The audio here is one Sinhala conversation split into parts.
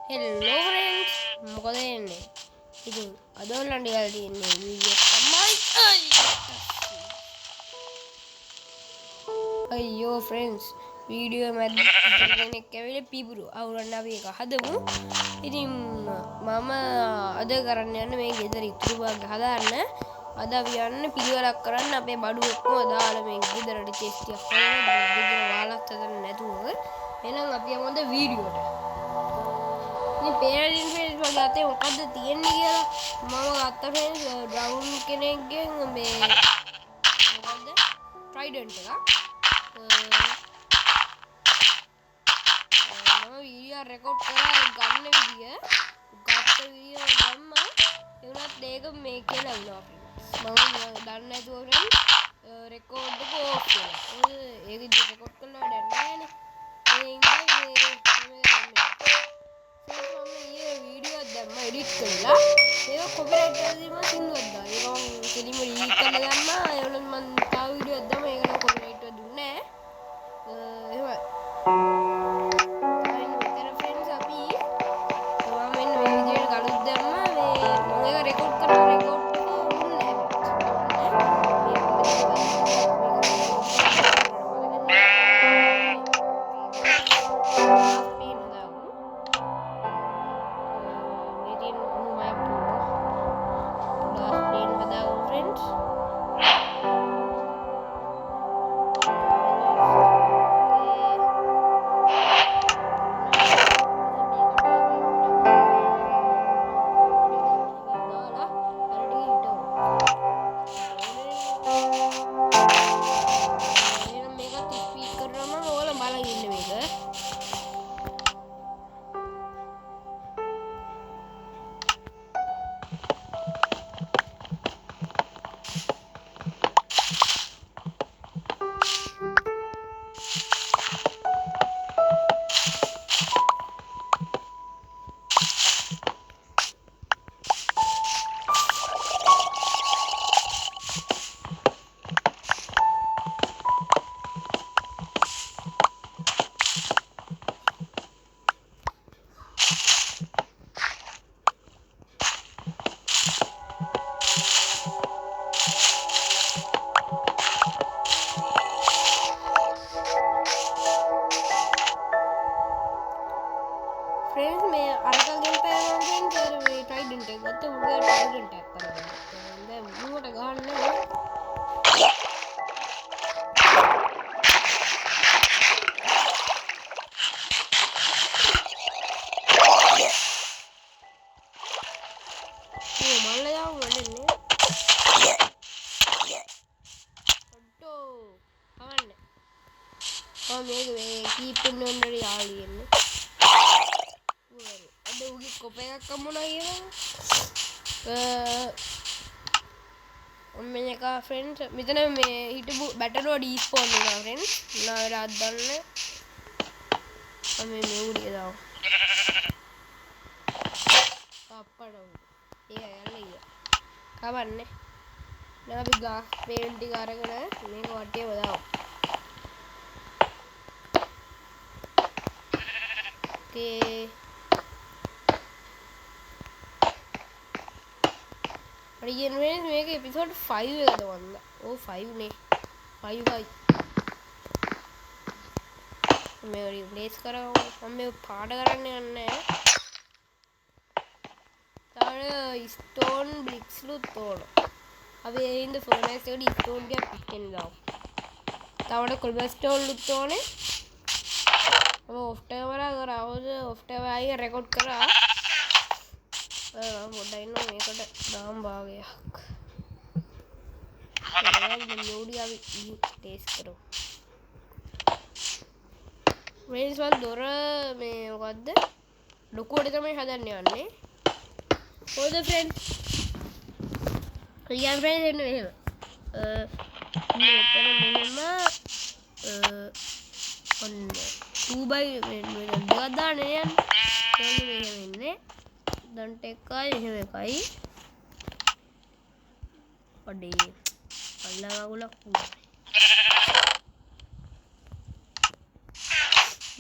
හෙල්ලෝ ෆ්‍රෙන්ඩ්ස් මොකද වෙන්නේ? ඉතින් අද ඔයගලන්ට යාලා තියෙන්නේ වීඩියෝ තමයි. අයියෝ ෆ්‍රෙන්ඩ්ස් වීඩියෝ මැද්දේ කෙනෙක් ඇවිල්ලා පිපුරු අවුරන්න අපි එක හදමු. ඉතින් මම අද කරන්න යන්නේ මේ ගෙදර ඉතුරු භාග හදාන්න. අද අපි යන්නේ පිළිවෙලක් කරන්න අපේ බඩු ඔක්කොම දාලා මේ ගෙදරට චෙස්ටියක් කරලා ගෙදර වාලත් හදන්න නැතුව. එහෙනම් අපි යමුද වීඩියෝට. මේ පේරලින් ෆ්‍රෙන්ඩ්ස් වගේ අතේ මොකද්ද තියෙන්නේ කියලා මම ගත්ත ෆ්‍රෙන්ඩ්ස් ඩ්‍රවුන් කෙනෙක්ගෙන් මේ මොකද්ද ට්‍රයිඩන්ට් එකක් මම වීඩියෝ රෙකෝඩ් කරලා ගන්න විදිය ගත්ත වීඩියෝ දැම්මා ඒ වුණත් ඒක මේ කියලා වුණා ෆ්‍රෙන්ඩ්ස් මම දන්නේ නැතුව ෆ්‍රෙන්ඩ්ස් රෙකෝඩ් එක ඕෆ් කළා ඒක ඉතින් රෙකෝඩ් කළා වැඩක් නැහැ නේ एडिट කරලා ඒක කොපිරයිට් කරලා දීම සින්දුවක් දාලා ඒක මම කෙලින්ම ඩිලීට් කරලා දැම්මා ඒ වුණත් මම තව වීඩියෝවක් දැම්මා ඒක නම් කොපිරයිට් එක දුන්නේ නැහැ එහෙම මෙතන ෆ්‍රෙන්ඩ්ස් අපි මම මෙන්න මේ විදිහට ගලුත් දැම්මා මේ මම ඒක රෙකෝඩ් කරලා රෙකෝඩ් එක දුන්නේ फ्रेंड्स मैं අරකගෙන් පෑවම ෆ්‍රෙන්ඩ්ස් අර මේ ට්‍රයිඩන්ට් එක ගත්තා උගේ ට්‍රයිඩන්ට් එකක් කරගන්න. දැන් මුවට ගහන්න ඕ මල්ල යාව වඩන්නේ. ඔට්ටෝ කවන්නේ. මේක මේ කීප් වෙන්න ඕනේ යාළුවෙන්නේ. ada ugi kopek kamu lagi මෙන්න එක ෆ්‍රෙන්ඩ්ස් මෙතන මේ හිටපු බැටරි වල ඩිස්පෝන් වෙනවා ෆ්‍රෙන්ඩ්ස් නා වෙලාවක් දන්න මම මේ උඩිය දාව අප්පඩ ඒක යන්නේ කවන්නේ දැන් අපි ගාස් පේන්ට් ටික අරගෙන මේක වටේම දාමු ඕකේ මේක එපිසෝඩ් 5 එකද වන්ද ඕ 5 නේ 5යි මේ රිප්ලේස් කරමු මම මේ පාඩ කරන්න යන්නේ තව ස්ටෝන් බ්‍රික්ස් ලුත් ඕන අපි ඒ ඉන්න ෆර්නස් එකට ස්ටෝන් ටික පිටින් දාමු තවඩ කොල්බල් ස්ටෝන් ලුත් ඕනේ මම ඔෆ් කැමරා කරා ඔෆ් කැමරා ආයේ රෙකෝඩ් කරා පොඩ්ඩක් ඉන්න මේකට දාම් භාගයක් ලෝඩි අපි ටෙස්ට් කරමු ෆ්‍රෙන්ඩ්ස් මම දොර මේ මොකද්ද ලොකුවට තමයි හදන්න යන්නේ හොද ෆ්‍රෙන්ඩ්ස් රියල් ෆ්‍රෙන්ඩ්ස් එන්න මෙහෙම මෙතන මෙහෙම ඔන්න 2x දෙකක් දාන්න යන්නේ මෙහෙම ඉන්නේ දන්ට එකයි එහෙම එකයි අඩේ අල්ලගගුලක්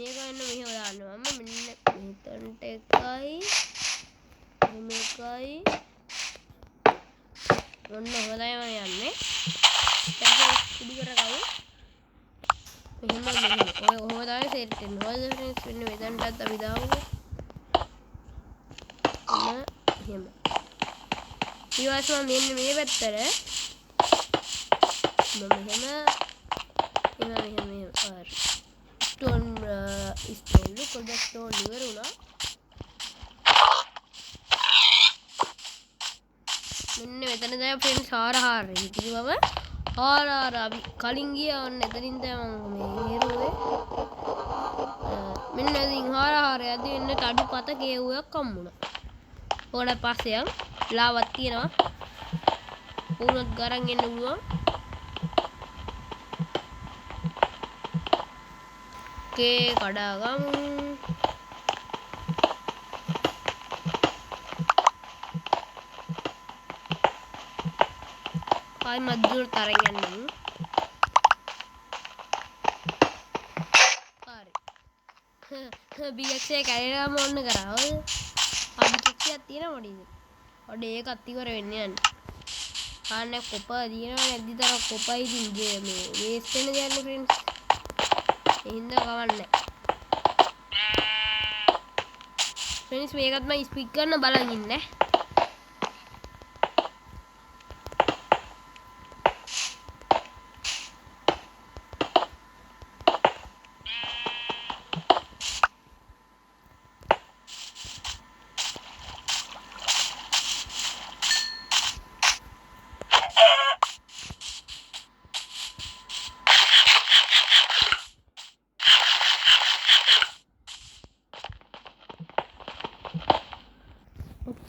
මේක වෙන්න මෙහෙම දාන්නවා මම මෙන්න මෙතනට එකයි මේකයි ඔන්න හොඳයි මම යන්නේ දැන් කුඩු කරගමු මෙහෙම ඔය ඔහොම තමයි සෙට් වෙන්නේ හොඳ ෆ්‍රෙන්ඩ්ස් මෙන්න මෙතනටත් අපි දාමුකෝ ඔන්න එහෙම ඊවස්ම මෙන්න මේ පැත්තට මම මෙහෙම ස්ටෝන් කොල්ද ස්ටෝන් ඉවර වුණා මෙන්න මෙතන තමයි ෆ්‍රෙන්ඩ්ස් හාර ඉතින් මම හාර අපි කලින් ගියා ඔන්න එතනින් තමයි මම මේ හේරුවේ මෙන්න ඉතින් හාර යද්දි වෙන්න තඩු පත කේවුවක් හම්බුණා ඕකට පස්සේ යන් ලාවක් තියෙනවා උනත් ගරන් එන්න පුළුවන් කේ කඩාගමු ආයි මද්දුර තරන් යන්න හරි බියක්ෂය කැරේරාම ඔන්න කරා ඔය අබික්ෂයක් තියෙන මොඩිද ඔඩ ඒක අත්තිවර වෙන්න යන්න ආන්න කොප තියෙනවා නැද්දි තර කොපයි ඉතින් මේ වේස්ට් වෙන දෙයක් නේ ෆ්‍රෙන්ඩ්ස් එහෙනම් කවන්නේ ෆ්‍රෙන්ඩ්ස් මේකත් මම ස්පීක් කරන බලන් ඉන්නේ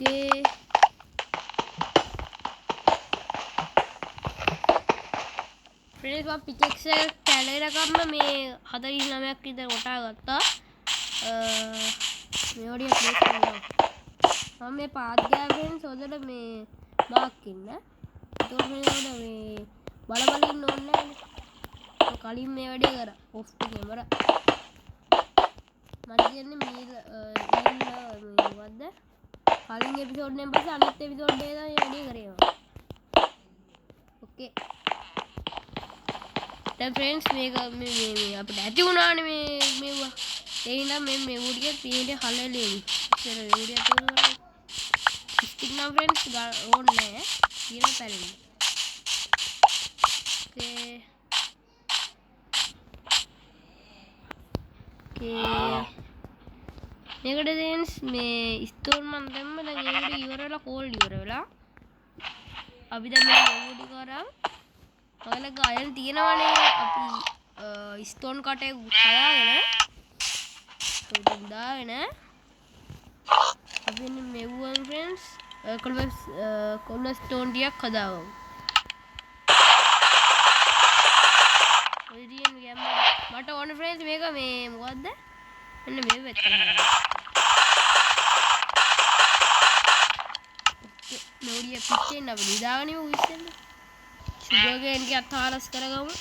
Okay. Friends, මම පිචෙක්ස් එක කැලේරකම්ම මේ 49ක් විතර කොටා ගත්තා. මේ ඔඩිය ප්ලේස් කරනවා. මම මේ පාත් ගෑ friends හොදට මේ මාක් ඉන්න. ඒකට මේ බල ඉන්න ඕනේ නැහැ. කලින් මේ වැඩේ කරා. Off camera. මම කියන්නේ මේ මොකද්ද? කලින් එපිසෝඩ් එකෙන් පස්සේ අනිත් එපිසෝඩ් එකේ තමයි වැඩි කරේවා. ඕකේ. දැන් ෆ්‍රෙන්ඩ්ස් මේක මේ අපිට ඇති වුණානේ මේවා. ඒ හින්දා මේ වුඩිය පීඩේ හලලෙලි. ඉතින් වුඩිය තුනක් ස්ටික් නම් ෆ්‍රෙන්ඩ්ස් ඕනේ නැහැ. කියලා පැලෙන්නේ. ඕකේ. මේකට ෆ්‍රෙන්ඩ්ස් මේ ස්ටෝන් මන් දැම්ම දැන් ඒකට ඉවර වෙලා කෝල් ඉවර වෙලා අපි දැන් මේ වුඩි කරා ඔයාලගේ අයන් තියෙනවනේ අපි ස්ටෝන් කටේ කලාගෙන උඩින් දාගෙන අපි මෙවුවන් ෆ්‍රෙන්ඩ්ස් කොල්ල ස්ටෝන් ටිකක් හදාගමු ඔය දියන් ගෑම මට ඕන ෆ්‍රෙන්ඩ්ස් මේක මේ මොකද්ද මෙන්න මේ පැත්තට හරවන්න නෝඩිය පිටෙන් අපි නිදාගනිමු ඉස්සෙල්ල සුගර් ගේන් එක අතහරස් කරගමු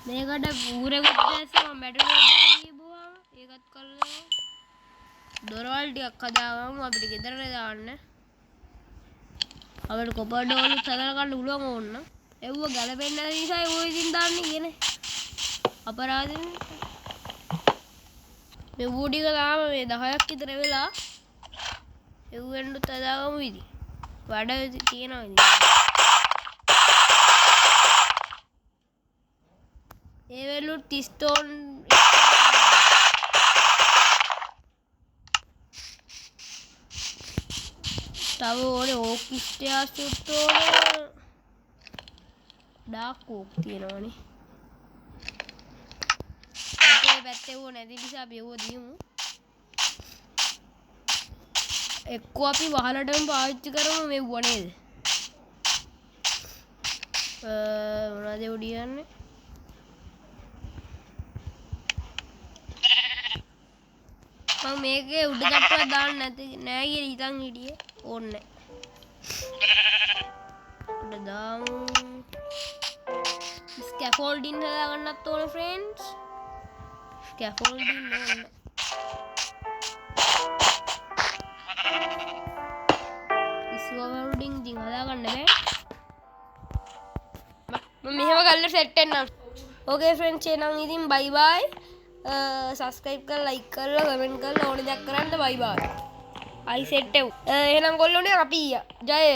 මේකට ඌරෙකුත් දැස්සා මම බැටරි එක දීපුවා ඒකත් කරලා දොරවල් ටිකක් හදාගමු අපිට ගෙදරට දාන්න අපිට කොපර් ඩෝලු හදලා ගන්න උලුවම ඕන්න එව්ව ගලපෙන්න නිසා ඔය ඉතින් දාන්නේ කියන්නේ අපරාධනේ මේ වුඩි ගාම මේ 10ක් විතර වෙලා එව්වෙන්නුත් හදාගමු ඉතින් වැඩ තියෙනවා ඉතින් ඒ වෙලුත් ස්ටෝන් තව ඕනේ ඕක් ස්ටයාස් උත්තෝනේ ඩාක් ඕක් තියෙනවනේ අපේ පැත්තේ ඕ නැති නිසා අපි ඒව දියමු එක්ක අපි වහලටම පාවිච්චි කරමු මෙව්ව නේද මොනවද උඩියන්නේ මම මේකේ උඩ තට්ටුවක් දාන්න නැති නෑ කියලා හිතන් හිටියේ ඕනේ උඩ දාමු ස්කැෆෝල්ඩින් හදාගන්නත් ඕනේ ෆ්‍රෙන්ඩ්ස් ස්කැෆෝල්ඩින් ඕනේ ස්කැෆෝල්ඩින් දින් හදාගන්න බෑ මෙහෙම කරලා සෙට් වෙන්න ඕකේ ෆ්‍රෙන්ඩ්ස් එහෙනම් ඉතින් බයි බයි සබස්ක්‍රයිබ් කරලා ලයික් කරලා කමෙන්ට් කරලා ඕන දෙයක් කරන්න බයි බයි I said එහෙනම් ගොල්ලෝනේ අපි ජය